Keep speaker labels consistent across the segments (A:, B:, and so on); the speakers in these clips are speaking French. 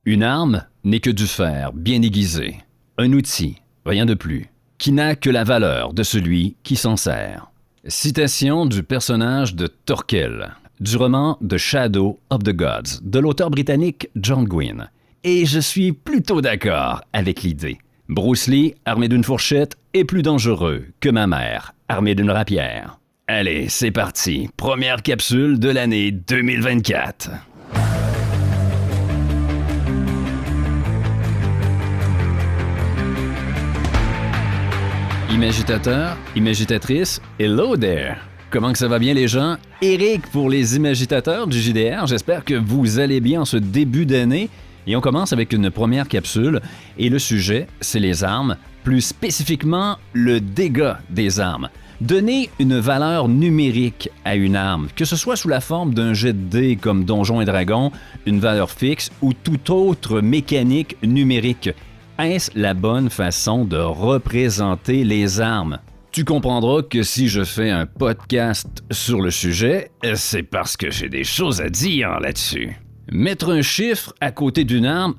A: Une arme n'est que du fer bien aiguisé, un outil, rien de plus, qui n'a que la valeur de celui qui s'en sert. Citation du personnage de Torquil, du roman The Shadow of the Gods, de l'auteur britannique John Gwynne. Et je suis plutôt d'accord avec l'idée. Bruce Lee, armé d'une fourchette, est plus dangereux que ma mère, armée d'une rapière. Allez, c'est parti, première capsule de l'année 2024. Imagitateur, imagitatrice, hello there! Comment que ça va bien les gens? Eric pour les imagitateurs du JDR, j'espère que vous allez bien en ce début d'année. Et on commence avec une première capsule, et le sujet, c'est les armes, plus spécifiquement le dégât des armes. Donner une valeur numérique à une arme, que ce soit sous la forme d'un jet de dés comme Donjons et Dragons, une valeur fixe ou toute autre mécanique numérique. Est-ce la bonne façon de représenter les armes? Tu comprendras que si je fais un podcast sur le sujet, c'est parce que j'ai des choses à dire là-dessus. Mettre un chiffre à côté d'une arme,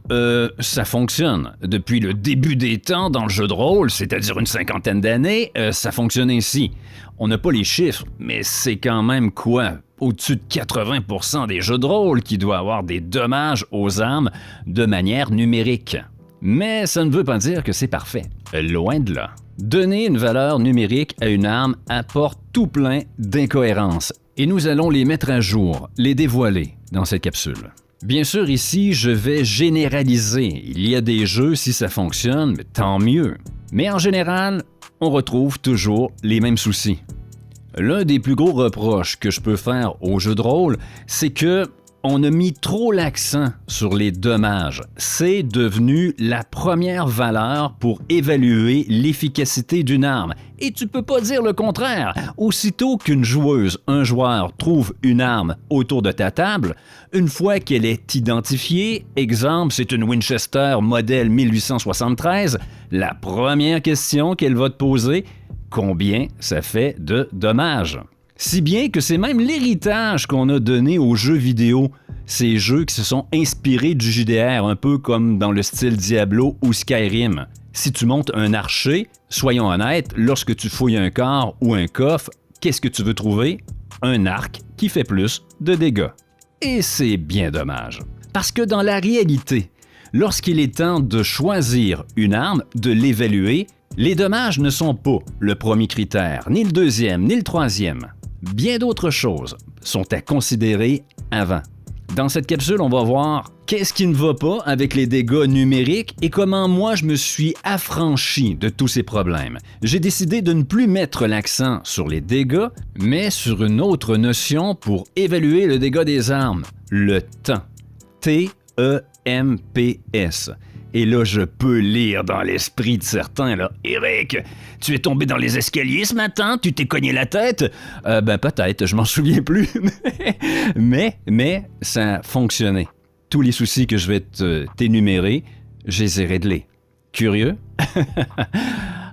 A: ça fonctionne. Depuis le début des temps dans le jeu de rôle, c'est-à-dire une cinquantaine d'années, ça fonctionne ainsi. On n'a pas les chiffres, mais c'est quand même quoi? Au-dessus de 80% des jeux de rôle qui doivent avoir des dommages aux armes de manière numérique. Mais ça ne veut pas dire que c'est parfait. Loin de là. Donner une valeur numérique à une arme apporte tout plein d'incohérences. Et nous allons les mettre à jour, les dévoiler dans cette capsule. Bien sûr, ici, je vais généraliser. Il y a des jeux, si ça fonctionne, mais tant mieux. Mais en général, on retrouve toujours les mêmes soucis. L'un des plus gros reproches que je peux faire aux jeux de rôle, c'est que on a mis trop l'accent sur les dommages. C'est devenu la première valeur pour évaluer l'efficacité d'une arme. Et tu peux pas dire le contraire. Aussitôt qu'une joueuse, un joueur trouve une arme autour de ta table, une fois qu'elle est identifiée, exemple, c'est une Winchester modèle 1873, la première question qu'elle va te poser, combien ça fait de dommages? Si bien que c'est même l'héritage qu'on a donné aux jeux vidéo, ces jeux qui se sont inspirés du JDR, un peu comme dans le style Diablo ou Skyrim. Si tu montes un archer, soyons honnêtes, lorsque tu fouilles un corps ou un coffre, qu'est-ce que tu veux trouver? Un arc qui fait plus de dégâts. Et c'est bien dommage. Parce que dans la réalité, lorsqu'il est temps de choisir une arme, de l'évaluer, les dommages ne sont pas le premier critère, ni le deuxième, ni le troisième. Bien d'autres choses sont à considérer avant. Dans cette capsule, on va voir qu'est-ce qui ne va pas avec les dégâts numériques et comment moi je me suis affranchi de tous ces problèmes. J'ai décidé de ne plus mettre l'accent sur les dégâts, mais sur une autre notion pour évaluer le dégât des armes, le temps. T-E-M-P-S. Et là, je peux lire dans l'esprit de certains, là. « Eric, tu es tombé dans les escaliers ce matin? Tu t'es cogné la tête? » Peut-être, je m'en souviens plus. mais ça a fonctionné. Tous les soucis que je vais t'énumérer, je les ai réglés. Curieux?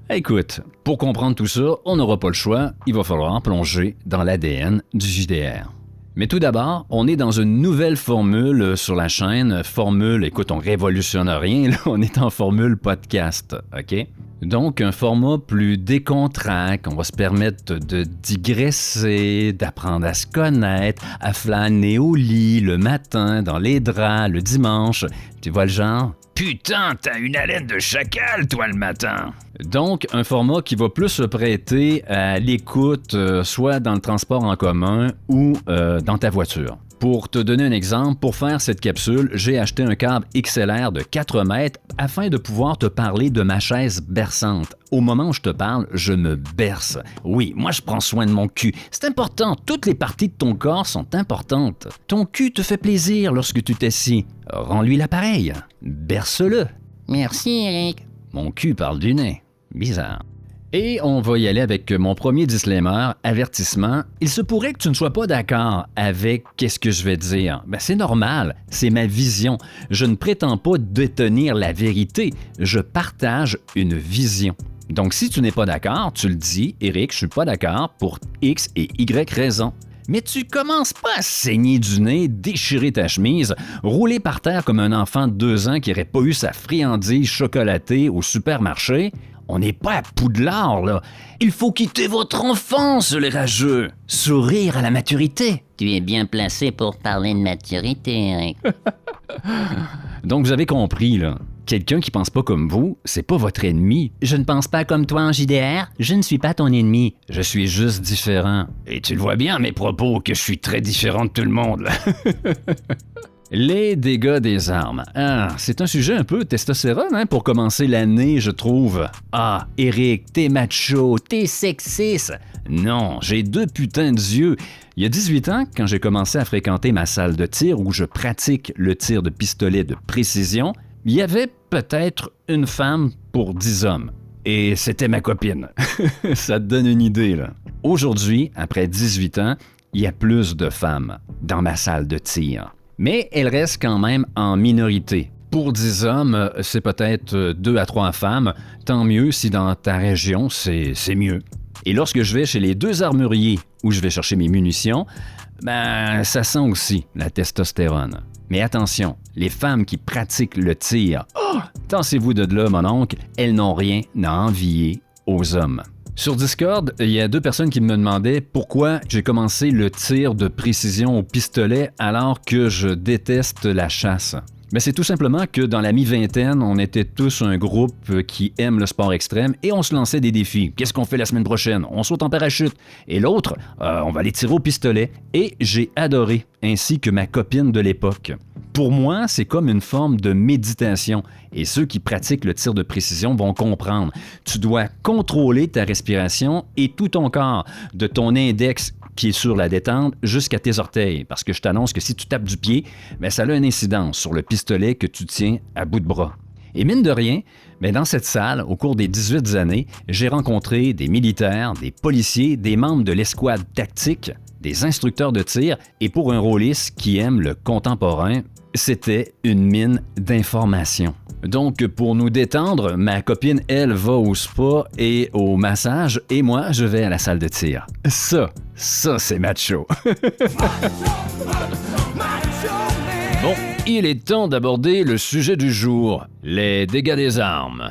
A: Écoute, pour comprendre tout ça, on n'aura pas le choix. Il va falloir plonger dans l'ADN du JDR. Mais tout d'abord, on est dans une nouvelle formule sur la chaîne. Formule, écoute, on révolutionne rien, là, on est en formule podcast, OK? Donc, un format plus décontracté, on va se permettre de digresser, d'apprendre à se connaître, à flâner au lit le matin, dans les draps, le dimanche. Tu vois le genre? Putain, t'as une haleine de chacal, toi, le matin! Donc, un format qui va plus se prêter à l'écoute, soit dans le transport en commun ou dans ta voiture. Pour te donner un exemple, pour faire cette capsule, j'ai acheté un câble XLR de 4 mètres afin de pouvoir te parler de ma chaise berçante. Au moment où je te parle, je me berce. Oui, moi je prends soin de mon cul. C'est important, toutes les parties de ton corps sont importantes. Ton cul te fait plaisir lorsque tu t'assis. Rends-lui l'appareil. Berce-le.
B: Merci, Eric.
A: Mon cul parle du nez. Bizarre. Et on va y aller avec mon premier disclaimer, avertissement. Il se pourrait que tu ne sois pas d'accord avec qu'est-ce que je vais dire. C'est normal, c'est ma vision. Je ne prétends pas détenir la vérité, je partage une vision. Donc si tu n'es pas d'accord, tu le dis, Eric, je suis pas d'accord pour X et Y raisons. Mais tu commences pas à saigner du nez, déchirer ta chemise, rouler par terre comme un enfant de 2 ans qui n'aurait pas eu sa friandise chocolatée au supermarché. On n'est pas à Poudlard, là. Il faut quitter votre enfance, les rageux. Sourire à la maturité.
B: Tu es bien placé pour parler de maturité, Eric.
A: Donc vous avez compris, là. Quelqu'un qui pense pas comme vous, c'est pas votre ennemi.
B: Je ne pense pas comme toi en JDR, je ne suis pas ton ennemi.
A: Je suis juste différent. Et tu le vois bien à mes propos que je suis très différent de tout le monde, là. Les dégâts des armes. Ah, c'est un sujet un peu testostérone, hein, pour commencer l'année, je trouve. Ah, Eric, t'es macho, t'es sexiste. Non, j'ai 2 putains d'yeux. Il y a 18 ans, quand j'ai commencé à fréquenter ma salle de tir où je pratique le tir de pistolet de précision, il y avait peut-être une femme pour 10 hommes. Et c'était ma copine. Ça te donne une idée, là. Aujourd'hui, après 18 ans, il y a plus de femmes dans ma salle de tir. Mais elles restent quand même en minorité. Pour 10 hommes, c'est peut-être 2 à 3 femmes. Tant mieux si dans ta région, c'est mieux. Et lorsque je vais chez les 2 armuriers où je vais chercher mes munitions, ben, ça sent aussi la testostérone. Mais attention, les femmes qui pratiquent le tir, tassez-vous de là, mon oncle, elles n'ont rien à envier aux hommes. Sur Discord, il y a 2 personnes qui me demandaient pourquoi j'ai commencé le tir de précision au pistolet alors que je déteste la chasse. Mais c'est tout simplement que dans la mi-vingtaine, on était tous un groupe qui aime le sport extrême et on se lançait des défis. Qu'est-ce qu'on fait la semaine prochaine? On saute en parachute. Et l'autre, on va aller tirer au pistolet. Et j'ai adoré, ainsi que ma copine de l'époque. Pour moi, c'est comme une forme de méditation. Et ceux qui pratiquent le tir de précision vont comprendre. Tu dois contrôler ta respiration et tout ton corps, de ton index qui est sur la détente jusqu'à tes orteils. Parce que je t'annonce que si tu tapes du pied, bien, ça a une incidence sur le pistolet que tu tiens à bout de bras. Et mine de rien, mais dans cette salle, au cours des 18 années, j'ai rencontré des militaires, des policiers, des membres de l'escouade tactique, des instructeurs de tir, et pour un rôliste qui aime le contemporain, c'était une mine d'informations. Donc, pour nous détendre, ma copine, elle, va au spa et au massage, et moi, je vais à la salle de tir. Ça, c'est macho. Bon, il est temps d'aborder le sujet du jour, les dégâts des armes.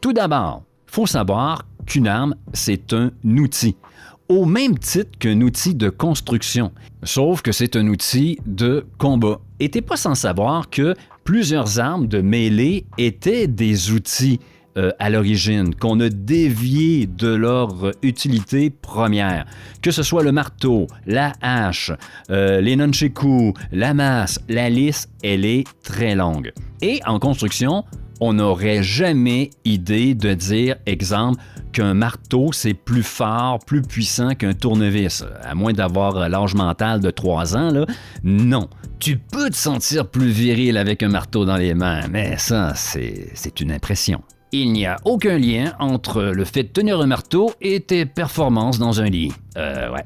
A: Tout d'abord, il faut savoir qu'une arme, c'est un outil, au même titre qu'un outil de construction, sauf que c'est un outil de combat. Et t'es pas sans savoir que plusieurs armes de mêlée étaient des outils à l'origine, qu'on a dévié de leur utilité première. Que ce soit le marteau, la hache, les nunchakus, la masse, la liste, elle est très longue. Et en construction, on n'aurait jamais idée de dire, exemple, qu'un marteau, c'est plus fort, plus puissant qu'un tournevis. À moins d'avoir l'âge mental de 3 ans, là. Non. Tu peux te sentir plus viril avec un marteau dans les mains, mais ça, c'est une impression. Il n'y a aucun lien entre le fait de tenir un marteau et tes performances dans un lit. Ouais.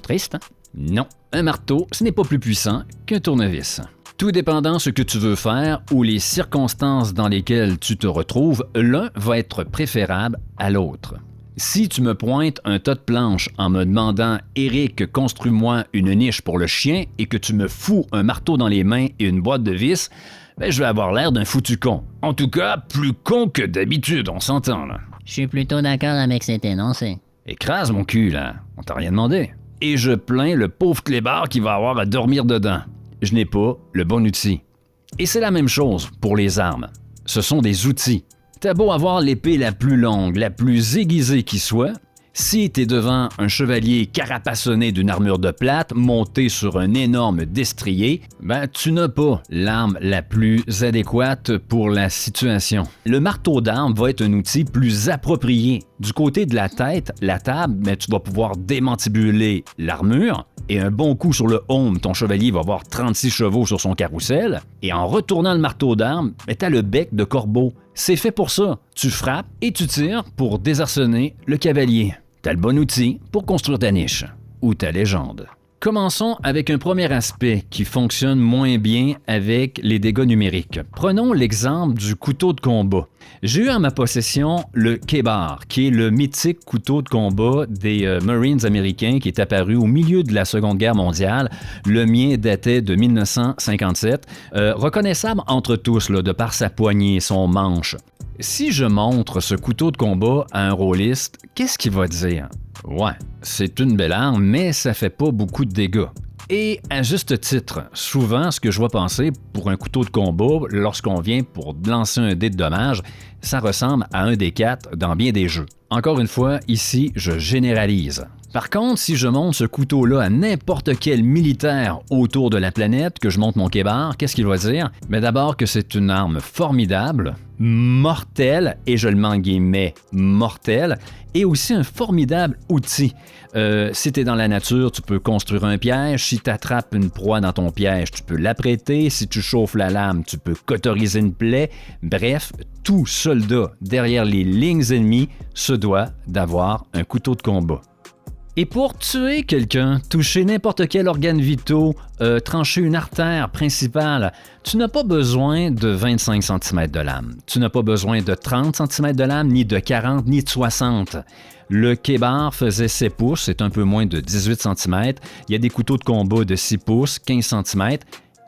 A: Triste, hein? Non. Un marteau, ce n'est pas plus puissant qu'un tournevis. Tout dépendant ce que tu veux faire ou les circonstances dans lesquelles tu te retrouves, l'un va être préférable à l'autre. Si tu me pointes un tas de planches en me demandant « Eric, construis-moi une niche pour le chien » et que tu me fous un marteau dans les mains et une boîte de vis, ben, je vais avoir l'air d'un foutu con. En tout cas, plus con que d'habitude, on s'entend, là.
B: Je suis plutôt d'accord avec cet énoncé.
A: Écrase mon cul, là. On t'a rien demandé. Et je plains le pauvre clébard qui va avoir à dormir dedans. Je n'ai pas le bon outil. Et c'est la même chose pour les armes. Ce sont des outils. T'as beau avoir l'épée la plus longue, la plus aiguisée qui soit, si t'es devant un chevalier carapassonné d'une armure de plate monté sur un énorme destrier, ben tu n'as pas l'arme la plus adéquate pour la situation. Le marteau d'armes va être un outil plus approprié. Du côté de la tête, la table, ben, tu vas pouvoir démantibuler l'armure, et un bon coup sur le home, ton chevalier va avoir 36 chevaux sur son carrousel, et en retournant le marteau d'armes, ben, t'as le bec de corbeau. C'est fait pour ça. Tu frappes et tu tires pour désarçonner le cavalier. T'as le bon outil pour construire ta niche ou ta légende. Commençons avec un premier aspect qui fonctionne moins bien avec les dégâts numériques. Prenons l'exemple du couteau de combat. J'ai eu en ma possession le K-Bar, qui est le mythique couteau de combat des Marines américains qui est apparu au milieu de la Seconde Guerre mondiale. Le mien datait de 1957, reconnaissable entre tous là, de par sa poignée, son manche. Si je montre ce couteau de combat à un rôliste, qu'est-ce qu'il va dire? Ouais, c'est une belle arme, mais ça fait pas beaucoup de dégâts. Et à juste titre, souvent, ce que je vois penser pour un couteau de combat, lorsqu'on vient pour lancer un dé de dommage, ça ressemble à un D4 dans bien des jeux. Encore une fois, ici, je généralise. Par contre, si je monte ce couteau-là à n'importe quel militaire autour de la planète, que je monte mon K-Bar, qu'est-ce qu'il va dire? Mais d'abord que c'est une arme formidable, mortelle, et je le mets en guillemets, mortelle, et aussi un formidable outil. Si tu es dans la nature, tu peux construire un piège. Si tu attrapes une proie dans ton piège, tu peux l'apprêter. Si tu chauffes la lame, tu peux cauteriser une plaie. Bref, tout soldat derrière les lignes ennemies se doit d'avoir un couteau de combat. Et pour tuer quelqu'un, toucher n'importe quel organe vital, trancher une artère principale, tu n'as pas besoin de 25 cm de lame. Tu n'as pas besoin de 30 cm de lame, ni de 40, ni de 60. Le K-Bar faisait 7 pouces, c'est un peu moins de 18 cm. Il y a des couteaux de combat de 6 pouces, 15 cm.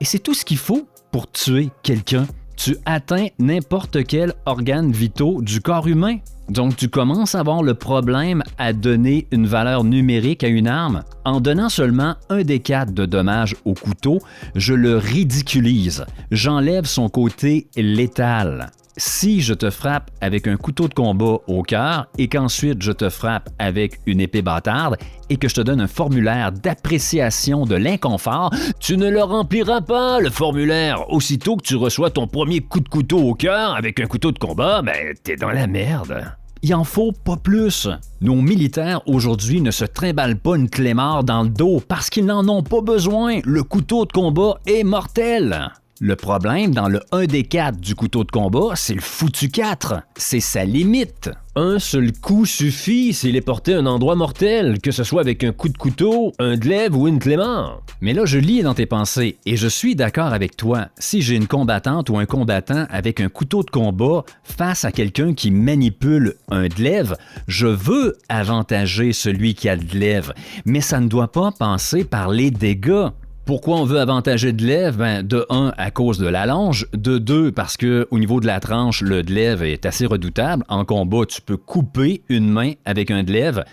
A: Et c'est tout ce qu'il faut pour tuer quelqu'un. Tu atteins n'importe quel organe vital du corps humain. Donc, tu commences à avoir le problème à donner une valeur numérique à une arme. En donnant seulement un des 4 de dommages au couteau, je le ridiculise. J'enlève son côté létal. Si je te frappe avec un couteau de combat au cœur et qu'ensuite je te frappe avec une épée bâtarde et que je te donne un formulaire d'appréciation de l'inconfort, tu ne le rempliras pas, le formulaire. Aussitôt que tu reçois ton premier coup de couteau au cœur avec un couteau de combat, ben t'es dans la merde. Il en faut pas plus. Nos militaires aujourd'hui ne se trimballent pas une clémare dans le dos parce qu'ils n'en ont pas besoin. Le couteau de combat est mortel. Le problème dans le 1 des 4 du couteau de combat, c'est le foutu 4. C'est sa limite. Un seul coup suffit s'il est porté à un endroit mortel, que ce soit avec un coup de couteau, un glaive ou une clémare. Mais là, je lis dans tes pensées et je suis d'accord avec toi. Si j'ai une combattante ou un combattant avec un couteau de combat face à quelqu'un qui manipule un glaive, je veux avantager celui qui a le glaive, mais ça ne doit pas passer par les dégâts. Pourquoi on veut avantager le glaive? De 1, à cause de la longe. De 2, parce qu'au niveau de la tranche, le glaive est assez redoutable. En combat, tu peux couper une main avec un glaive.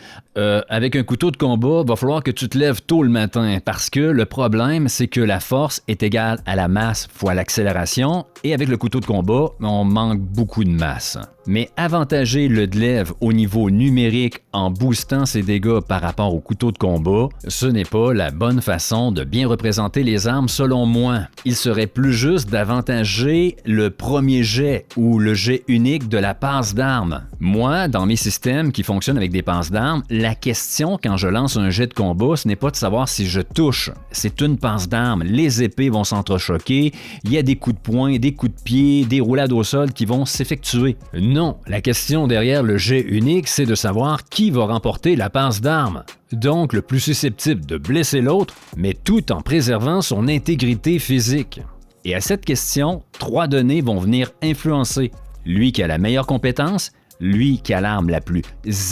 A: Avec un couteau de combat, il va falloir que tu te lèves tôt le matin parce que le problème, c'est que la force est égale à la masse fois l'accélération et avec le couteau de combat, on manque beaucoup de masse. Mais avantager le glaive au niveau numérique en boostant ses dégâts par rapport au couteau de combat, ce n'est pas la bonne façon de bien représenter les armes selon moi. Il serait plus juste d'avantager le premier jet ou le jet unique de la passe d'armes. Moi, dans mes systèmes qui fonctionnent avec des passes d'armes, la question quand je lance un jet de combat, ce n'est pas de savoir si je touche. C'est une passe d'armes. Les épées vont s'entrechoquer, il y a des coups de poing, des coups de pied, des roulades au sol qui vont s'effectuer. Non, la question derrière le jet unique, c'est de savoir qui va remporter la passe d'armes. Donc, le plus susceptible de blesser l'autre, mais tout en préservant son intégrité physique. Et à cette question, 3 données vont venir influencer. Lui qui a la meilleure compétence, lui qui a l'arme la plus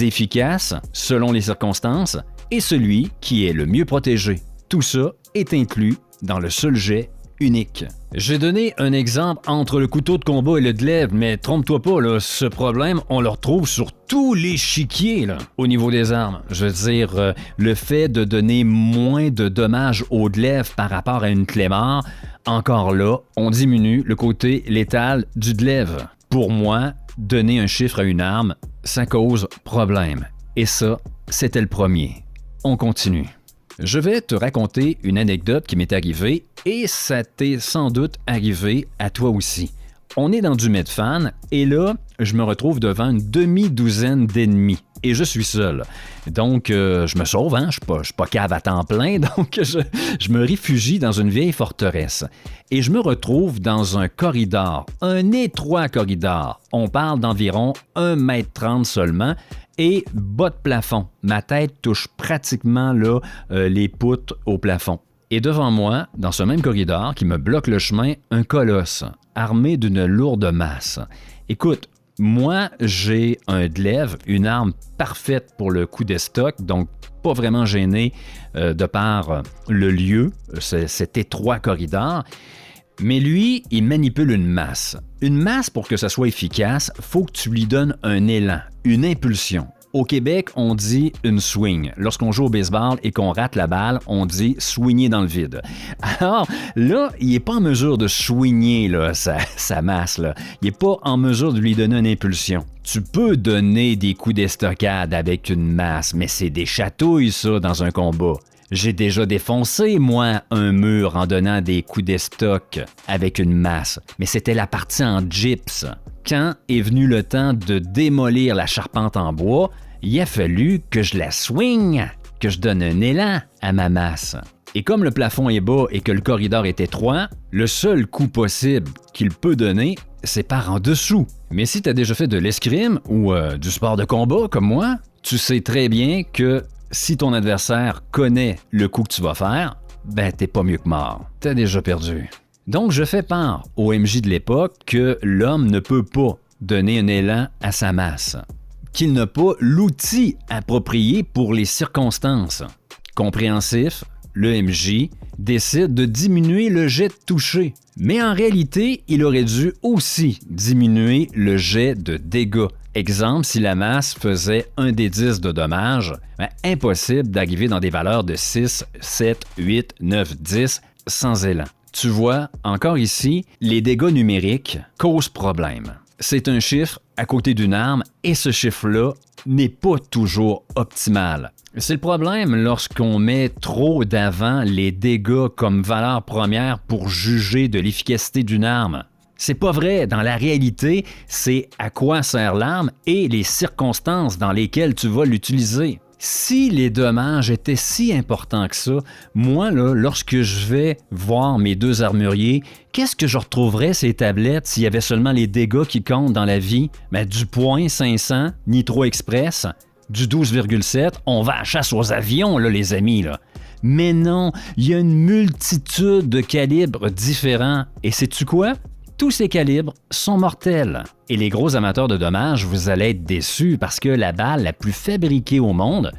A: efficace selon les circonstances, et celui qui est le mieux protégé. Tout ça est inclus dans le seul jet unique. J'ai donné un exemple entre le couteau de combat et le glaive, mais trompe-toi pas, là, ce problème, on le retrouve sur tous les chiquiers là, au niveau des armes. Je veux dire, le fait de donner moins de dommages au glaive par rapport à une clémare, encore là, on diminue le côté létal du glaive. Pour moi, donner un chiffre à une arme, ça cause problème. Et ça, c'était le premier. On continue. Je vais te raconter une anecdote qui m'est arrivée et ça t'est sans doute arrivé à toi aussi. On est dans du Medfan et là, je me retrouve devant une demi-douzaine d'ennemis. et je suis seul. Donc, je me sauve, hein? Je suis pas cave à temps plein, donc je me réfugie dans une vieille forteresse. Et je me retrouve dans un corridor, un étroit corridor. On parle d'environ 1,30 m seulement et bas de plafond. Ma tête touche pratiquement là, les poutres au plafond. Et devant moi, dans ce même corridor qui me bloque le chemin, un colosse armé d'une lourde masse. Écoute, moi, j'ai un glaive, une arme parfaite pour le coup d'estoc, donc pas vraiment gêné de par le lieu, cet étroit corridor. Mais lui, il manipule une masse. Une masse, pour que ça soit efficace, faut que tu lui donnes un élan, une impulsion. Au Québec, on dit une swing. Lorsqu'on joue au baseball et qu'on rate la balle, on dit swinger dans le vide. Alors là, il n'est pas en mesure de swinger là, sa masse. Là. Il n'est pas en mesure de lui donner une impulsion. Tu peux donner des coups d'estocade avec une masse, mais c'est des chatouilles, ça, dans un combat. J'ai déjà défoncé, moi, un mur en donnant des coups d'estoc avec une masse, mais c'était la partie en gyps. Quand est venu le temps de démolir la charpente en bois, il a fallu que je la swing, que je donne un élan à ma masse. Et comme le plafond est bas et que le corridor est étroit, le seul coup possible qu'il peut donner, c'est par en dessous. Mais si tu as déjà fait de l'escrime ou du sport de combat comme moi, tu sais très bien que si ton adversaire connaît le coup que tu vas faire, ben t'es pas mieux que mort. T'as déjà perdu. Donc je fais part au MJ de l'époque que l'homme ne peut pas donner un élan à sa masse, qu'il n'a pas l'outil approprié pour les circonstances. Compréhensif, le MJ décide de diminuer le jet de toucher. Mais en réalité, il aurait dû aussi diminuer le jet de dégâts. Exemple, si la masse faisait 1 des 10 de dommages, ben, impossible d'arriver dans des valeurs de 6, 7, 8, 9, 10 sans élan. Tu vois, encore ici, les dégâts numériques causent problème. C'est un chiffre à côté d'une arme et ce chiffre-là n'est pas toujours optimal. C'est le problème lorsqu'on met trop d'avant les dégâts comme valeur première pour juger de l'efficacité d'une arme. C'est pas vrai. Dans la réalité, c'est à quoi sert l'arme et les circonstances dans lesquelles tu vas l'utiliser. Si les dommages étaient si importants que ça, moi, là, lorsque je vais voir mes 2 armuriers, qu'est-ce que je retrouverais ces tablettes s'il y avait seulement les dégâts qui comptent dans la vie? Ben, du point 500 Nitro Express, du 12,7, on va à la chasse aux avions, là, les amis, là. Mais non, il y a une multitude de calibres différents. Et sais-tu quoi? Tous ces calibres sont mortels. Et les gros amateurs de dommages, vous allez être déçus parce que la balle la plus fabriquée au monde,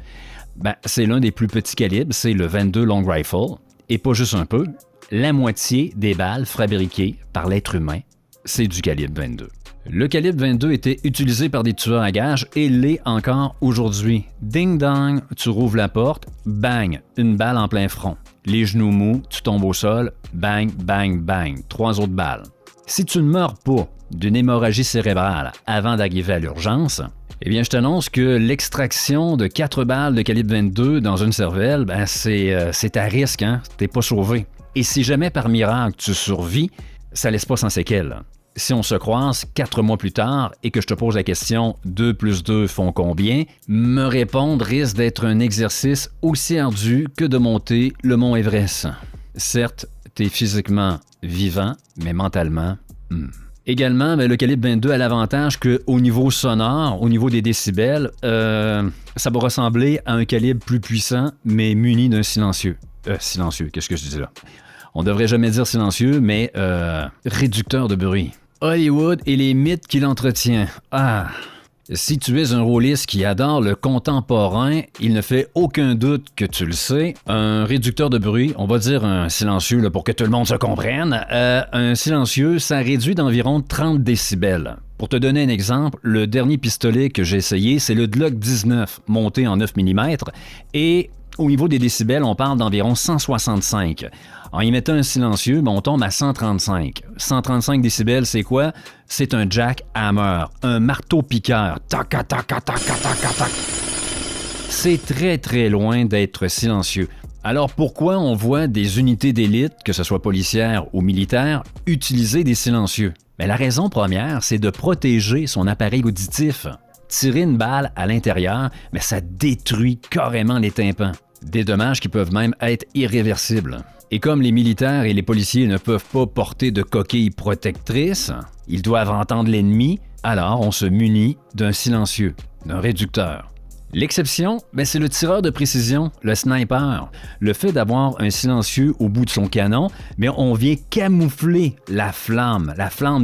A: ben, c'est l'un des plus petits calibres, c'est le 22 Long Rifle. Et pas juste un peu, la moitié des balles fabriquées par l'être humain, c'est du calibre 22. Le calibre 22 était utilisé par des tueurs à gages et l'est encore aujourd'hui. Ding-dong, tu rouvres la porte, bang, une balle en plein front. Les genoux mous, tu tombes au sol, bang, bang, bang, 3 autres balles. Si tu ne meurs pas d'une hémorragie cérébrale avant d'arriver à l'urgence, eh bien, je t'annonce que l'extraction de 4 balles de calibre 22 dans une cervelle, ben c'est à risque, hein? T'es pas sauvé. Et si jamais par miracle tu survis, ça laisse pas sans séquelles. Si on se croise 4 mois plus tard et que je te pose la question « 2 plus 2 font combien ?», me répondre risque d'être un exercice aussi ardu que de monter le mont Everest. Certes, t'es physiquement vivant, mais mentalement, Également, le calibre 22 a l'avantage qu'au niveau sonore, au niveau des décibels, ça va ressembler à un calibre plus puissant, mais muni d'un silencieux. Silencieux, qu'est-ce que je dis là? On devrait jamais dire silencieux, mais réducteur de bruit. Hollywood et les mythes qu'il entretient. Ah! Si tu es un rôliste qui adore le contemporain, il ne fait aucun doute que tu le sais. Un réducteur de bruit, on va dire un silencieux là, pour que tout le monde se comprenne. Un silencieux, ça réduit d'environ 30 décibels. Pour te donner un exemple, le dernier pistolet que j'ai essayé, c'est le Glock 19, monté en 9 mm. Et au niveau des décibels, on parle d'environ 165. En y mettant un silencieux, on tombe à 135. 135 décibels, c'est quoi? C'est un jackhammer, un marteau-piqueur. Tac, tac, tac, tac, tac, tac, tac. C'est très, très loin d'être silencieux. Alors pourquoi on voit des unités d'élite, que ce soit policières ou militaires, utiliser des silencieux? Bien, la raison première, c'est de protéger son appareil auditif. Tirer une balle à l'intérieur, mais ça détruit carrément les tympans. Des dommages qui peuvent même être irréversibles. Et comme les militaires et les policiers ne peuvent pas porter de coquilles protectrices, ils doivent entendre l'ennemi, alors on se munit d'un silencieux, d'un réducteur. L'exception, c'est le tireur de précision, le sniper. Le fait d'avoir un silencieux au bout de son canon, on vient camoufler la flamme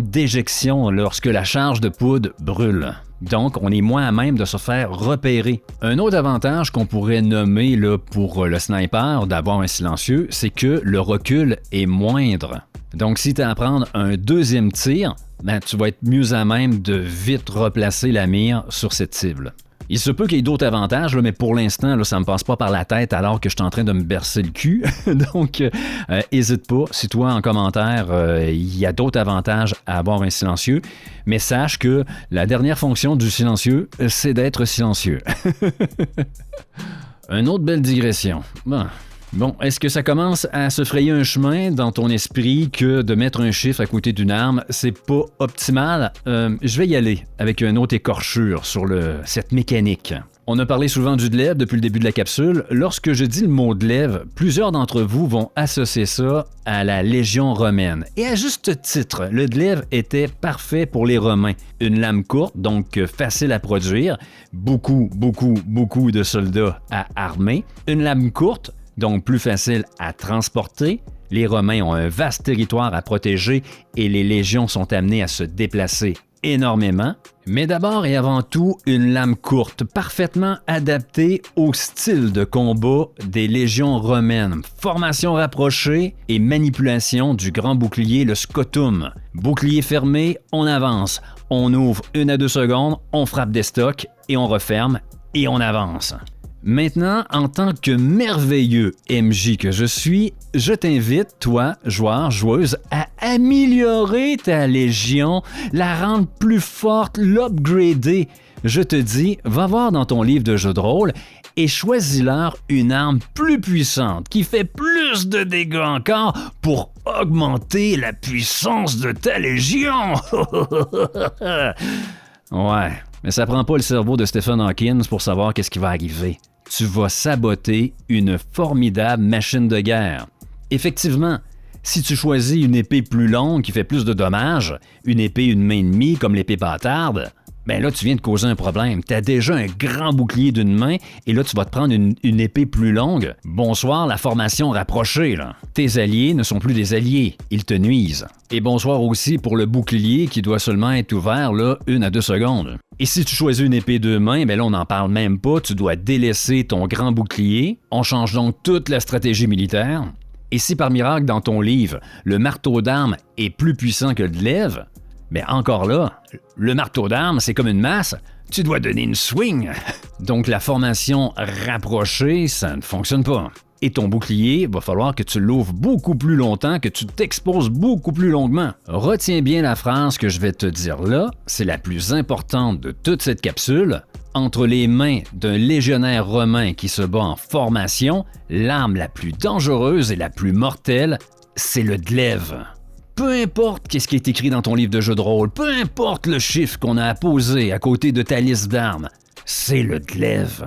A: d'éjection lorsque la charge de poudre brûle. Donc, on est moins à même de se faire repérer. Un autre avantage qu'on pourrait nommer pour le sniper d'avoir un silencieux, c'est que le recul est moindre. Donc, si tu as à prendre un deuxième tir, tu vas être mieux à même de vite replacer la mire sur cette cible. Il se peut qu'il y ait d'autres avantages, mais pour l'instant, ça ne me passe pas par la tête alors que je suis en train de me bercer le cul. Donc, n'hésite pas. Si toi, en commentaire, il y a d'autres avantages à avoir un silencieux, mais sache que la dernière fonction du silencieux, c'est d'être silencieux. Une autre belle digression. Bon, est-ce que ça commence à se frayer un chemin dans ton esprit que de mettre un chiffre à côté d'une arme, c'est pas optimal? Je vais y aller avec une autre écorchure sur cette mécanique. On a parlé souvent du glaive depuis le début de la capsule. Lorsque je dis le mot glaive, plusieurs d'entre vous vont associer ça à la Légion romaine. Et à juste titre, le glaive était parfait pour les Romains. Une lame courte, donc facile à produire, beaucoup de soldats à armer. Une lame courte, donc plus facile à transporter. Les Romains ont un vaste territoire à protéger et les légions sont amenées à se déplacer énormément. Mais d'abord et avant tout, une lame courte, parfaitement adaptée au style de combat des légions romaines. Formation rapprochée et manipulation du grand bouclier, le scotum. Bouclier fermé, on avance. On ouvre 1 à 2 secondes, on frappe des stocks et on referme et on avance. Maintenant, en tant que merveilleux MJ que je suis, je t'invite, toi, joueur, joueuse, à améliorer ta légion, la rendre plus forte, l'upgrader. Je te dis, va voir dans ton livre de jeu de rôle et choisis-leur une arme plus puissante qui fait plus de dégâts encore pour augmenter la puissance de ta légion. Ouais, mais ça prend pas le cerveau de Stephen Hawking pour savoir qu'est-ce qui va arriver. Tu vas saboter une formidable machine de guerre. Effectivement, si tu choisis une épée plus longue qui fait plus de dommages, une épée une main et demie comme l'épée bâtarde, là tu viens de causer un problème. Tu as déjà un grand bouclier d'une main et là tu vas te prendre une épée plus longue. Bonsoir la formation rapprochée. Là. Tes alliés ne sont plus des alliés, ils te nuisent. Et bonsoir aussi pour le bouclier qui doit seulement être ouvert 1 à 2 secondes. Et si tu choisis une épée 2 mains, là on n'en parle même pas, tu dois délaisser ton grand bouclier. On change donc toute la stratégie militaire. Et si par miracle dans ton livre, le marteau d'armes est plus puissant que le glaive, encore là, le marteau d'armes, c'est comme une masse, tu dois donner une swing. Donc la formation rapprochée, ça ne fonctionne pas. Et ton bouclier, va falloir que tu l'ouvres beaucoup plus longtemps, que tu t'exposes beaucoup plus longuement. Retiens bien la phrase que je vais te dire là, c'est la plus importante de toute cette capsule. Entre les mains d'un légionnaire romain qui se bat en formation, l'arme la plus dangereuse et la plus mortelle, c'est le glaive. Peu importe qu'est-ce qui est écrit dans ton livre de jeu de rôle, peu importe le chiffre qu'on a apposé à côté de ta liste d'armes, c'est le glaive.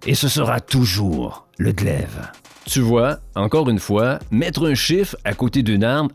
A: Et ce sera toujours le glaive. Tu vois, encore une fois, mettre un chiffre à côté d'une arme,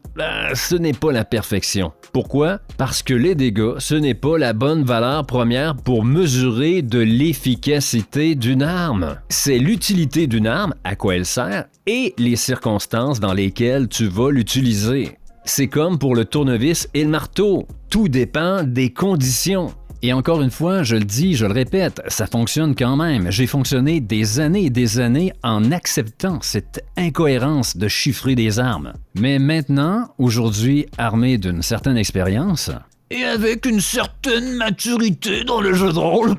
A: ce n'est pas la perfection. Pourquoi? Parce que les dégâts, ce n'est pas la bonne valeur première pour mesurer de l'efficacité d'une arme. C'est l'utilité d'une arme, à quoi elle sert, et les circonstances dans lesquelles tu vas l'utiliser. C'est comme pour le tournevis et le marteau. Tout dépend des conditions. Et encore une fois, je le dis, je le répète, ça fonctionne quand même. J'ai fonctionné des années et des années en acceptant cette incohérence de chiffrer des armes. Mais maintenant, aujourd'hui, armé d'une certaine expérience, et avec une certaine maturité dans le jeu de rôle,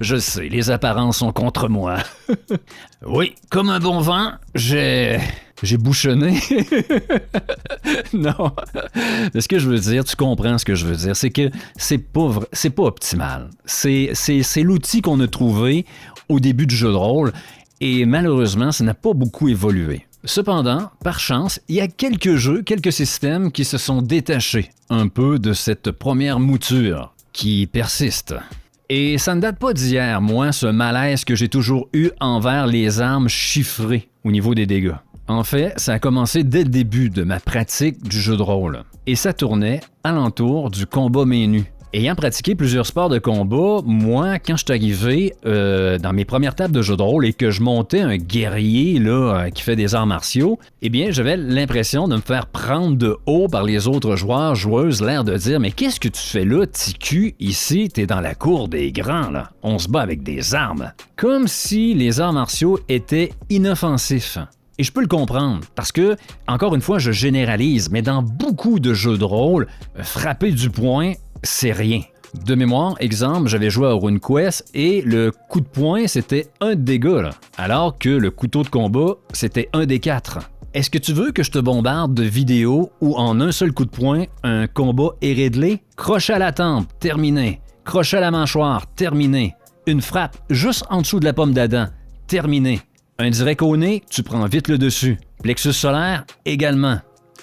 A: je sais, les apparences sont contre moi. Oui, comme un bon vin, j'ai bouchonné. Non. Mais ce que je veux dire, tu comprends ce que je veux dire, c'est que c'est pas optimal. C'est l'outil qu'on a trouvé au début du jeu de rôle et malheureusement, ça n'a pas beaucoup évolué. Cependant, par chance, il y a quelques jeux, quelques systèmes qui se sont détachés un peu de cette première mouture qui persiste. Et ça ne date pas d'hier, moi, ce malaise que j'ai toujours eu envers les armes chiffrées au niveau des dégâts. En fait, ça a commencé dès le début de ma pratique du jeu de rôle. Et ça tournait alentour du combat main nue. Ayant pratiqué plusieurs sports de combat, moi, quand je suis arrivé dans mes premières tables de jeu de rôle et que je montais un guerrier là, qui fait des arts martiaux, eh bien, j'avais l'impression de me faire prendre de haut par les autres joueurs, joueuses, l'air de dire « Mais qu'est-ce que tu fais là, TQ? Ici, t'es dans la cour des grands, là. On se bat avec des armes. » Comme si les arts martiaux étaient inoffensifs. Et je peux le comprendre, parce que, encore une fois, je généralise, mais dans beaucoup de jeux de rôle, frapper du poing, c'est rien. De mémoire, exemple, j'avais joué à RuneQuest et le coup de poing, c'était 1 dégât, là, alors que le couteau de combat, c'était 1 des 4. Est-ce que tu veux que je te bombarde de vidéos où en un seul coup de poing, un combat est réglé? Crochet à la tempe, terminé. Crochet à la mâchoire, terminé. Une frappe juste en dessous de la pomme d'Adam, terminé. Un direct au nez, tu prends vite le dessus. Plexus solaire, également.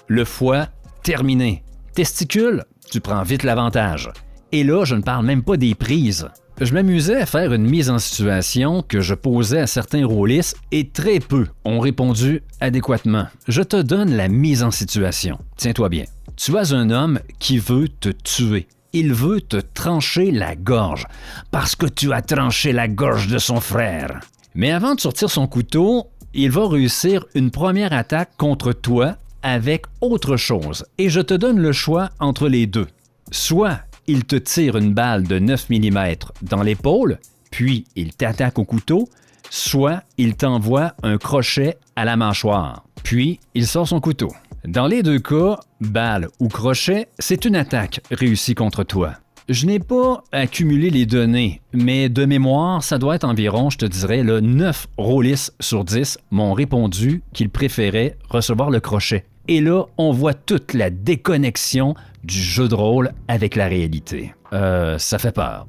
A: Le foie, terminé. Testicule, tu prends vite l'avantage. Et là, je ne parle même pas des prises. Je m'amusais à faire une mise en situation que je posais à certains rôlistes et très peu ont répondu adéquatement. Je te donne la mise en situation. Tiens-toi bien. Tu as un homme qui veut te tuer. Il veut te trancher la gorge parce que tu as tranché la gorge de son frère. Mais avant de sortir son couteau, il va réussir une première attaque contre toi avec autre chose. Et je te donne le choix entre les deux. Soit il te tire une balle de 9 mm dans l'épaule, puis il t'attaque au couteau, soit il t'envoie un crochet à la mâchoire, puis il sort son couteau. Dans les deux cas, balle ou crochet, c'est une attaque réussie contre toi. Je n'ai pas accumulé les données, mais de mémoire, ça doit être environ, je te dirais, 9 rôlistes sur 10 m'ont répondu qu'ils préféraient recevoir le crochet. Et là, on voit toute la déconnexion du jeu de rôle avec la réalité. Ça fait peur.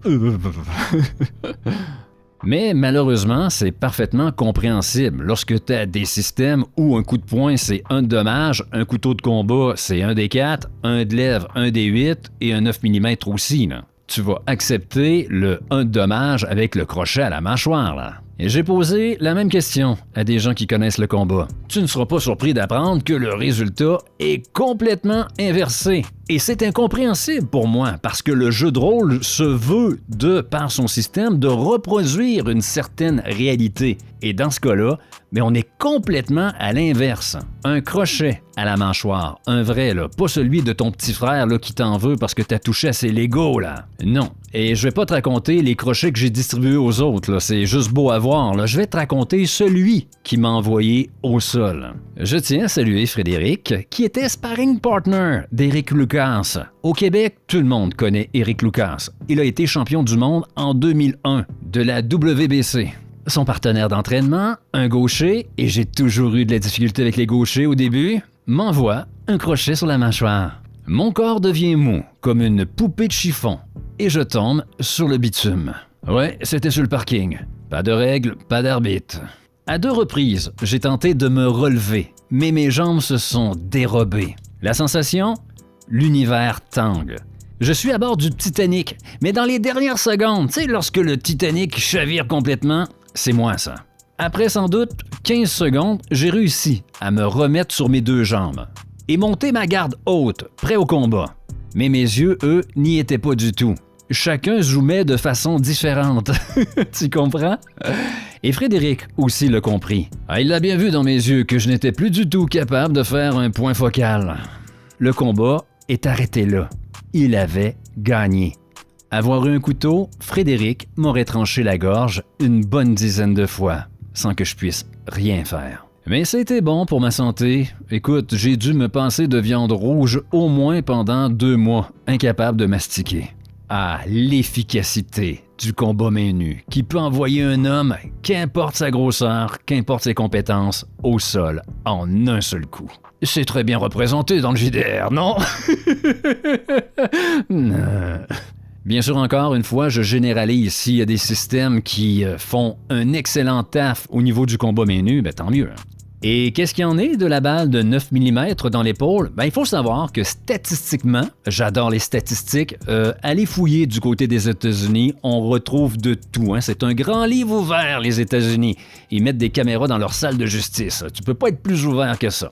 A: Mais malheureusement, c'est parfaitement compréhensible. Lorsque tu as des systèmes où un coup de poing, c'est 1 de dommage, un couteau de combat, c'est 1 des 4, un de lèvre, 1 des 8 et un 9 mm aussi, là. Tu vas accepter le 1 de dommage avec le crochet à la mâchoire, là. Et j'ai posé la même question à des gens qui connaissent le combat. Tu ne seras pas surpris d'apprendre que le résultat est complètement inversé. Et c'est incompréhensible pour moi, parce que le jeu de rôle se veut, par son système, de reproduire une certaine réalité. Et dans ce cas-là, on est complètement à l'inverse. Un crochet à la mâchoire, un vrai, là, pas celui de ton petit frère là, qui t'en veut parce que t'as touché à ses Legos, là. Non. Et je vais pas te raconter les crochets que j'ai distribués aux autres, là. C'est juste beau à voir, là. Je vais te raconter celui qui m'a envoyé au sol. Je tiens à saluer Frédéric, qui était sparring partner d'Éric Lucas. Au Québec, tout le monde connaît Éric Lucas. Il a été champion du monde en 2001 de la WBC. Son partenaire d'entraînement, un gaucher, et j'ai toujours eu de la difficulté avec les gauchers au début, m'envoie un crochet sur la mâchoire. Mon corps devient mou, comme une poupée de chiffon, et je tombe sur le bitume. Ouais, c'était sur le parking. Pas de règles, pas d'arbitre. À 2 reprises, j'ai tenté de me relever, mais mes jambes se sont dérobées. La sensation? L'univers tangue. Je suis à bord du Titanic, mais dans les dernières secondes, tu sais, lorsque le Titanic chavire complètement, c'est moi ça. Après sans doute 15 secondes, j'ai réussi à me remettre sur mes 2 jambes et monter ma garde haute, prêt au combat. Mais mes yeux, eux, n'y étaient pas du tout. Chacun zoomait de façon différente. Tu comprends? Et Frédéric aussi l'a compris. Il l'a bien vu dans mes yeux que je n'étais plus du tout capable de faire un point focal. Le combat est arrêté là. Il avait gagné. Avoir eu un couteau, Frédéric m'aurait tranché la gorge une bonne dizaine de fois, sans que je puisse rien faire. Mais c'était bon pour ma santé. Écoute, j'ai dû me passer de viande rouge au moins pendant 2 mois, incapable de mastiquer. Ah, l'efficacité du combat main nue, qui peut envoyer un homme, qu'importe sa grosseur, qu'importe ses compétences, au sol en un seul coup. C'est très bien représenté dans le JDR, non? Non. Bien sûr, encore une fois, je généralise. S'il y a des systèmes qui font un excellent taf au niveau du combat main nue, tant mieux. Et qu'est-ce qu'il y en est de la balle de 9 mm dans l'épaule? Il faut savoir que statistiquement, j'adore les statistiques, allez fouiller du côté des États-Unis, on retrouve de tout. Hein? C'est un grand livre ouvert, les États-Unis. Ils mettent des caméras dans leur salle de justice. Tu peux pas être plus ouvert que ça.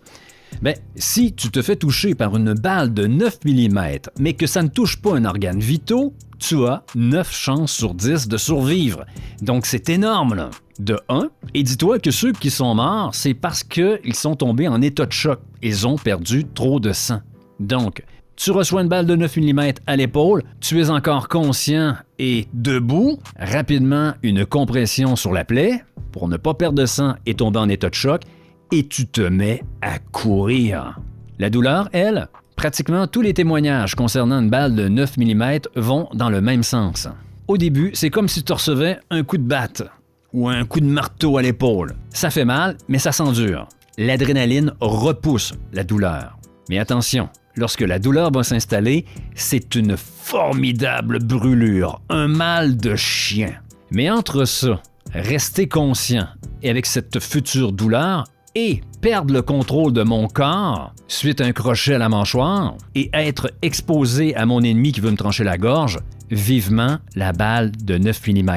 A: Si tu te fais toucher par une balle de 9 mm, mais que ça ne touche pas un organe vital, tu as 9 chances sur 10 de survivre. Donc c'est énorme, là. De 1, et dis-toi que ceux qui sont morts, c'est parce qu'ils sont tombés en état de choc. Ils ont perdu trop de sang. Donc, tu reçois une balle de 9 mm à l'épaule, tu es encore conscient et debout, rapidement une compression sur la plaie pour ne pas perdre de sang et tomber en état de choc, et tu te mets à courir. La douleur, elle, pratiquement tous les témoignages concernant une balle de 9 mm vont dans le même sens. Au début, c'est comme si tu recevais un coup de batte ou un coup de marteau à l'épaule. Ça fait mal, mais ça s'endure. L'adrénaline repousse la douleur. Mais attention, lorsque la douleur va s'installer, c'est une formidable brûlure, un mal de chien. Mais entre ça, rester conscient et avec cette future douleur, et perdre le contrôle de mon corps suite à un crochet à la mâchoire et être exposé à mon ennemi qui veut me trancher la gorge, vivement la balle de 9 mm.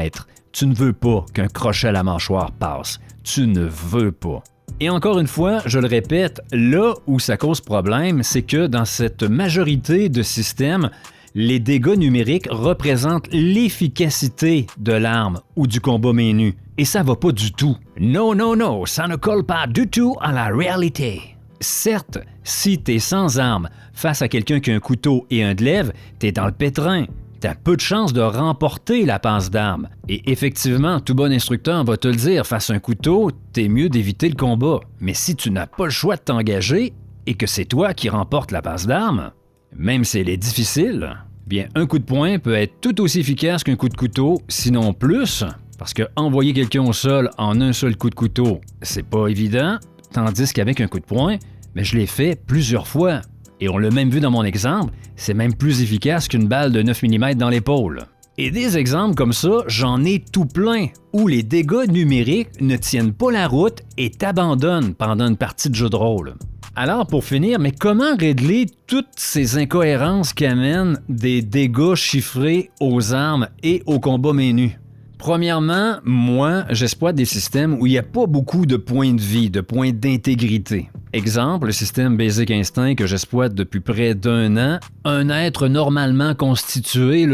A: Tu ne veux pas qu'un crochet à la mâchoire passe. Tu ne veux pas. Et encore une fois, je le répète, là où ça cause problème, c'est que dans cette majorité de systèmes, les dégâts numériques représentent l'efficacité de l'arme ou du combat main nue. Et ça va pas du tout. Non, ça ne colle pas du tout à la réalité. Certes, si t'es sans arme face à quelqu'un qui a un couteau et un glaive, t'es dans le pétrin. T'as peu de chances de remporter la passe d'armes. Et effectivement, tout bon instructeur va te le dire, face à un couteau, t'es mieux d'éviter le combat. Mais si tu n'as pas le choix de t'engager et que c'est toi qui remportes la passe d'armes, même si elle est difficile, bien un coup de poing peut être tout aussi efficace qu'un coup de couteau, sinon plus, parce que envoyer quelqu'un au sol en un seul coup de couteau, c'est pas évident, tandis qu'avec un coup de poing, je l'ai fait plusieurs fois. Et on l'a même vu dans mon exemple, c'est même plus efficace qu'une balle de 9 mm dans l'épaule. Et des exemples comme ça, j'en ai tout plein, où les dégâts numériques ne tiennent pas la route et t'abandonnent pendant une partie de jeu de rôle. Alors pour finir, mais comment régler toutes ces incohérences qui amènent des dégâts chiffrés aux armes et au combat main nue? Premièrement, moi, j'exploite des systèmes où il n'y a pas beaucoup de points de vie, de points d'intégrité. Exemple, le système Basic Instinct que j'exploite depuis près d'1 an. Un être normalement constitué,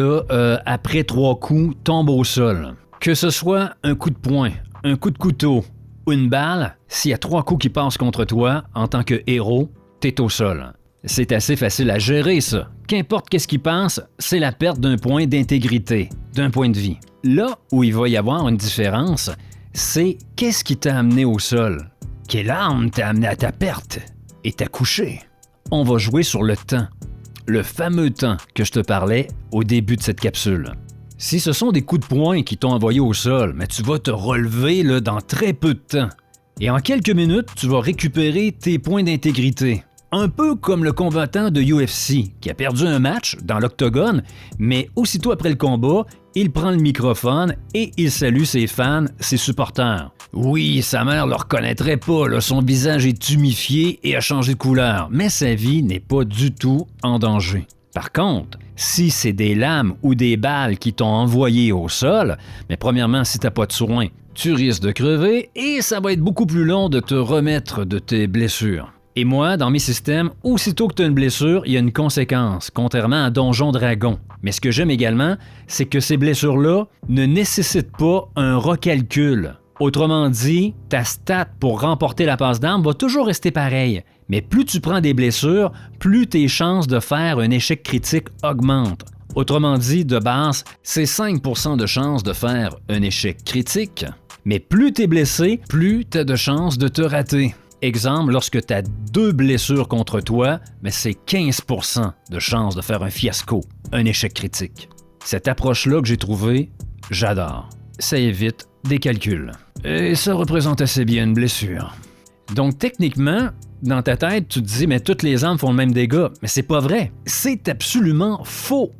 A: après 3 coups, tombe au sol. Que ce soit un coup de poing, un coup de couteau ou une balle, s'il y a 3 coups qui passent contre toi, en tant que héros, t'es au sol. C'est assez facile à gérer, ça. Qu'importe qu'est-ce qui passe, c'est la perte d'un point d'intégrité, d'un point de vie. Là où il va y avoir une différence, c'est qu'est-ce qui t'a amené au sol? Quelle arme t'a amené à ta perte et t'a couché? On va jouer sur le temps. Le fameux temps que je te parlais au début de cette capsule. Si ce sont des coups de poing qui t'ont envoyé au sol, mais tu vas te relever dans très peu de temps. Et en quelques minutes, tu vas récupérer tes points d'intégrité. Un peu comme le combattant de UFC qui a perdu un match dans l'octogone, mais aussitôt après le combat, il prend le microphone et il salue ses fans, ses supporters. Oui, sa mère le reconnaîtrait pas, son visage est tuméfié et a changé de couleur, mais sa vie n'est pas du tout en danger. Par contre, si c'est des lames ou des balles qui t'ont envoyé au sol, mais premièrement, si t'as pas de soin, tu risques de crever et ça va être beaucoup plus long de te remettre de tes blessures. Et moi, dans mes systèmes, aussitôt que tu as une blessure, il y a une conséquence, contrairement à Donjon Dragon. Mais ce que j'aime également, c'est que ces blessures-là ne nécessitent pas un recalcul. Autrement dit, ta stat pour remporter la passe d'armes va toujours rester pareille. Mais plus tu prends des blessures, plus tes chances de faire un échec critique augmentent. Autrement dit, de base, c'est 5% de chances de faire un échec critique. Mais plus tu es blessé, plus tu as de chances de te rater. Exemple, lorsque tu as 2 blessures contre toi, mais c'est 15% de chance de faire un fiasco, un échec critique. Cette approche-là que j'ai trouvée, j'adore. Ça évite des calculs. Et ça représente assez bien une blessure. Donc techniquement, dans ta tête, tu te dis, mais toutes les armes font le même dégât. Mais c'est pas vrai. C'est absolument faux.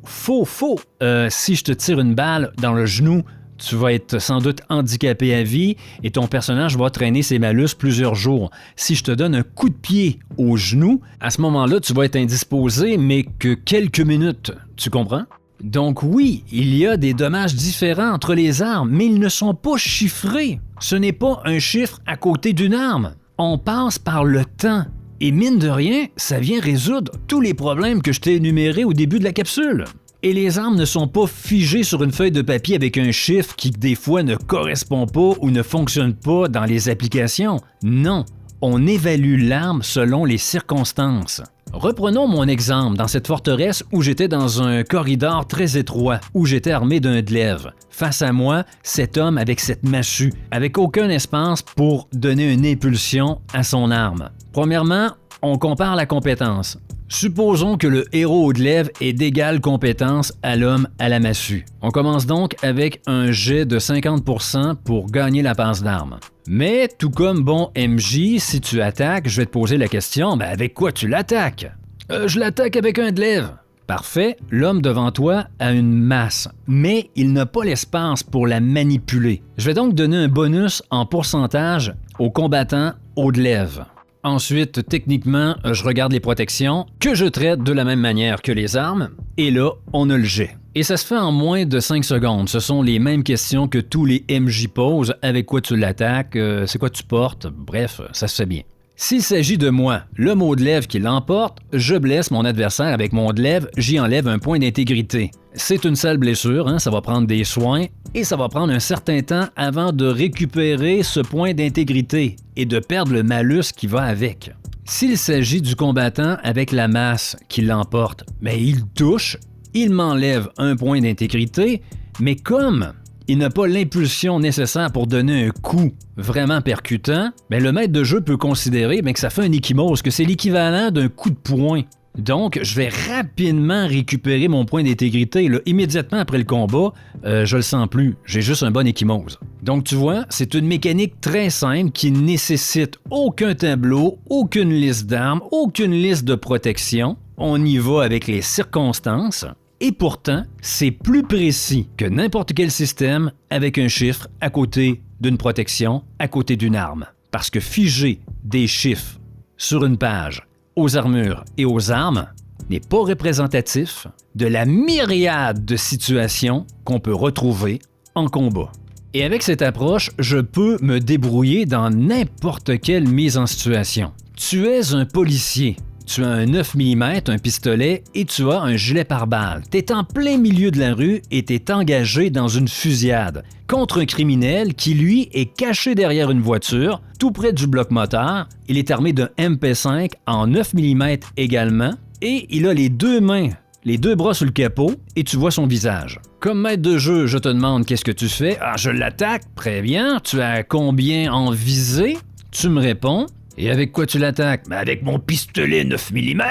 A: Si je te tire une balle dans le genou, tu vas être sans doute handicapé à vie et ton personnage va traîner ses malus plusieurs jours. Si je te donne un coup de pied au genou, à ce moment-là, tu vas être indisposé, mais que quelques minutes. Tu comprends? Donc oui, il y a des dommages différents entre les armes, mais ils ne sont pas chiffrés. Ce n'est pas un chiffre à côté d'une arme. On passe par le temps. Et mine de rien, ça vient résoudre tous les problèmes que je t'ai énumérés au début de la capsule. Et les armes ne sont pas figées sur une feuille de papier avec un chiffre qui des fois ne correspond pas ou ne fonctionne pas dans les applications. Non, on évalue l'arme selon les circonstances. Reprenons mon exemple dans cette forteresse où j'étais dans un corridor très étroit, où j'étais armé d'un glaive. Face à moi, cet homme avec cette massue, avec aucun espace pour donner une impulsion à son arme. Premièrement, on compare la compétence. Supposons que le héros au glaive est d'égale compétence à l'homme à la massue. On commence donc avec un jet de 50% pour gagner la passe d'armes. Mais tout comme bon MJ, si tu attaques, je vais te poser la question, avec quoi tu l'attaques? Je l'attaque avec un glaive. Parfait, l'homme devant toi a une masse, mais il n'a pas l'espace pour la manipuler. Je vais donc donner un bonus en pourcentage aux combattants au glaive. Ensuite, techniquement, je regarde les protections, que je traite de la même manière que les armes, et là, on a le jet. Et ça se fait en moins de 5 secondes. Ce sont les mêmes questions que tous les MJ posent. Avec quoi tu l'attaques? C'est quoi tu portes? Bref, ça se fait bien. S'il s'agit de moi, l'homme au glaive qui l'emporte, je blesse mon adversaire avec mon glaive, j'y enlève un point d'intégrité. C'est une sale blessure, ça va prendre des soins et ça va prendre un certain temps avant de récupérer ce point d'intégrité et de perdre le malus qui va avec. S'il s'agit du combattant avec la masse qui l'emporte, il touche, il m'enlève un point d'intégrité, mais comme il n'a pas l'impulsion nécessaire pour donner un coup vraiment percutant, le maître de jeu peut considérer que ça fait un ecchymose, que c'est l'équivalent d'un coup de poing. Donc, je vais rapidement récupérer mon point d'intégrité. Là, immédiatement après le combat, je le sens plus. J'ai juste un bon ecchymose. Donc, tu vois, c'est une mécanique très simple qui ne nécessite aucun tableau, aucune liste d'armes, aucune liste de protection. On y va avec les circonstances. Et pourtant, c'est plus précis que n'importe quel système avec un chiffre à côté d'une protection, à côté d'une arme. Parce que figer des chiffres sur une page aux armures et aux armes n'est pas représentatif de la myriade de situations qu'on peut retrouver en combat. Et avec cette approche, je peux me débrouiller dans n'importe quelle mise en situation. Tu es un policier. Tu as un 9 mm, un pistolet et tu as un gilet pare-balles. Tu es en plein milieu de la rue et tu es engagé dans une fusillade contre un criminel qui, lui, est caché derrière une voiture, tout près du bloc moteur. Il est armé d'un MP5 en 9 mm également et il a les deux mains, les deux bras sur le capot et tu vois son visage. Comme maître de jeu, je te demande qu'est-ce que tu fais. Ah, je l'attaque, très bien. Tu as combien en visée? Tu me réponds. Et avec quoi tu l'attaques? Avec mon pistolet 9 mm.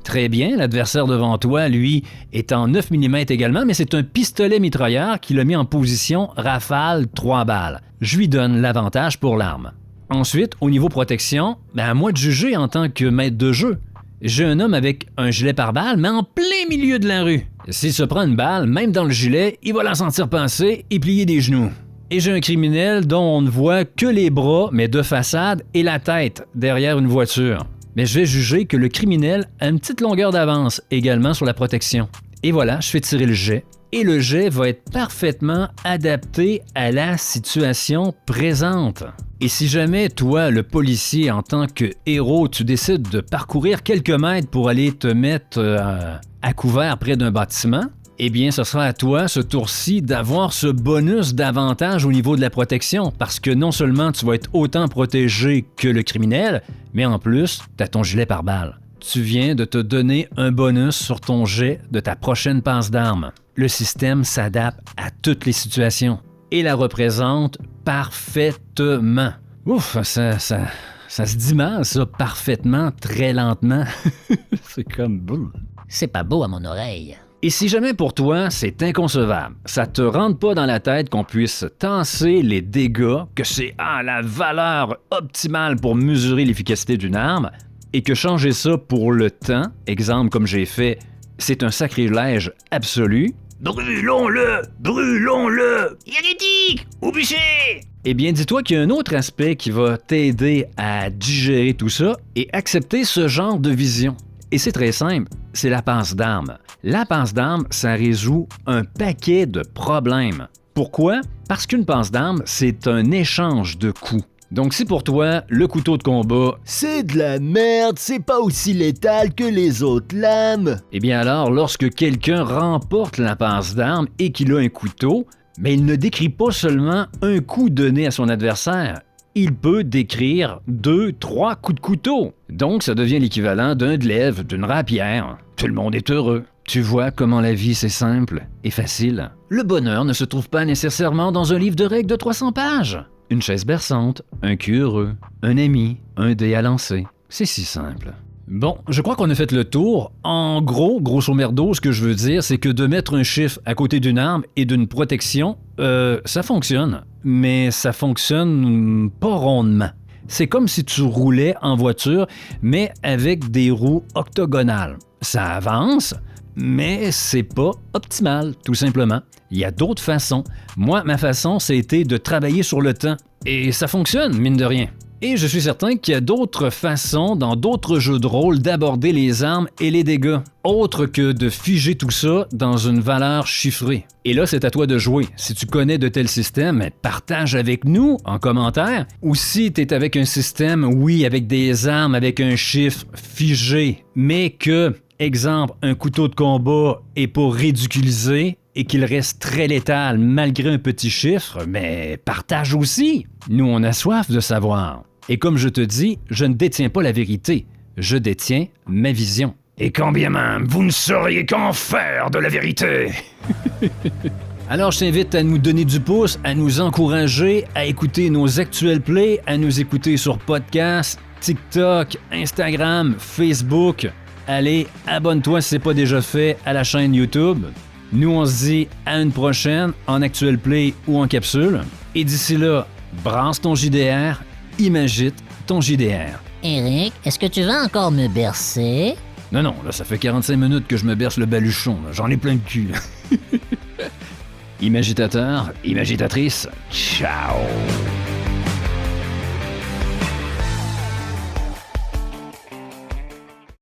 A: Très bien, l'adversaire devant toi, lui, est en 9 mm également, mais c'est un pistolet mitrailleur qui l'a mis en position rafale 3 balles. Je lui donne l'avantage pour l'arme. Ensuite, au niveau protection, à moi de juger en tant que maître de jeu. J'ai un homme avec un gilet pare-balles, mais en plein milieu de la rue. S'il se prend une balle, même dans le gilet, il va la sentir passer et plier des genoux. Et j'ai un criminel dont on ne voit que les bras, mais de façade, et la tête derrière une voiture. Mais je vais juger que le criminel a une petite longueur d'avance également sur la protection. Et voilà, je fais tirer le jet. Et le jet va être parfaitement adapté à la situation présente. Et si jamais, toi, le policier, en tant que héros, tu décides de parcourir quelques mètres pour aller te mettre à couvert près d'un bâtiment, eh bien, ce sera à toi, ce tour-ci, d'avoir ce bonus d'avantage au niveau de la protection, parce que non seulement tu vas être autant protégé que le criminel, mais en plus, tu as ton gilet pare-balles. Tu viens de te donner un bonus sur ton jet de ta prochaine passe d'armes. Le système s'adapte à toutes les situations et la représente parfaitement. Ouf, ça se dit mal, ça, parfaitement, très lentement. C'est comme...
B: C'est pas beau à mon oreille.
A: Et si jamais pour toi, c'est inconcevable, ça te rentre pas dans la tête qu'on puisse tasser les dégâts, que c'est la valeur optimale pour mesurer l'efficacité d'une arme, et que changer ça pour le temps, exemple comme j'ai fait, c'est un sacrilège absolu,
C: Brûlons-le! Brûlons-le! Hérétique! Au bûcher!
A: Eh bien, dis-toi qu'il y a un autre aspect qui va t'aider à digérer tout ça et accepter ce genre de vision. Et c'est très simple, c'est la passe d'armes. La passe d'armes, ça résout un paquet de problèmes. Pourquoi? Parce qu'une passe d'armes, c'est un échange de coups. Donc si pour toi, le couteau de combat,
D: C'est de la merde, c'est pas aussi létal que les autres lames.
A: eh bien alors, lorsque quelqu'un remporte la passe d'armes et qu'il a un couteau, mais il ne décrit pas seulement un coup donné à son adversaire. Il peut décrire 2, 3 coups de couteau. Donc ça devient l'équivalent d'un glaive, d'une rapière. Tout le monde est heureux. Tu vois comment la vie c'est simple et facile. Le bonheur ne se trouve pas nécessairement dans un livre de règles de 300 pages. Une chaise berçante, un cul heureux, un ami, un dé à lancer. C'est si simple. Bon, je crois qu'on a fait le tour. En gros, grosso merdo, ce que je veux dire, c'est que de mettre un chiffre à côté d'une arme et d'une protection, ça fonctionne. Mais ça fonctionne pas rondement. C'est comme si tu roulais en voiture, mais avec des roues octogonales. Ça avance, mais c'est pas optimal, tout simplement. Il y a d'autres façons. Moi, ma façon, c'était de travailler sur le temps. Et ça fonctionne, mine de rien. Et je suis certain qu'il y a d'autres façons, dans d'autres jeux de rôle, d'aborder les armes et les dégâts, autre que de figer tout ça dans une valeur chiffrée. Et là, c'est à toi de jouer. Si tu connais de tels systèmes, partage avec nous en commentaire. Ou si tu es avec un système, oui, avec des armes, avec un chiffre figé, mais que, exemple, un couteau de combat est pour ridiculiser et qu'il reste très létal malgré un petit chiffre, mais partage aussi. Nous, on a soif de savoir. Et comme je te dis, je ne détiens pas la vérité, je détiens ma vision.
C: Et quand bien même, vous ne sauriez qu'en faire de la vérité!
A: Alors, je t'invite à nous donner du pouce, à nous encourager, à écouter nos actuels plays, à nous écouter sur podcast, TikTok, Instagram, Facebook. Allez, abonne-toi si ce n'est pas déjà fait à la chaîne YouTube. Nous, on se dit à une prochaine, en actuel play ou en capsule. Et d'ici là, brasse ton JDR, imagine ton JDR.
B: Eric, est-ce que tu vas encore me bercer?
A: Non, là, ça fait 45 minutes que je me berce le baluchon. Là. J'en ai plein le cul. Imagitateur, imagitatrice, ciao!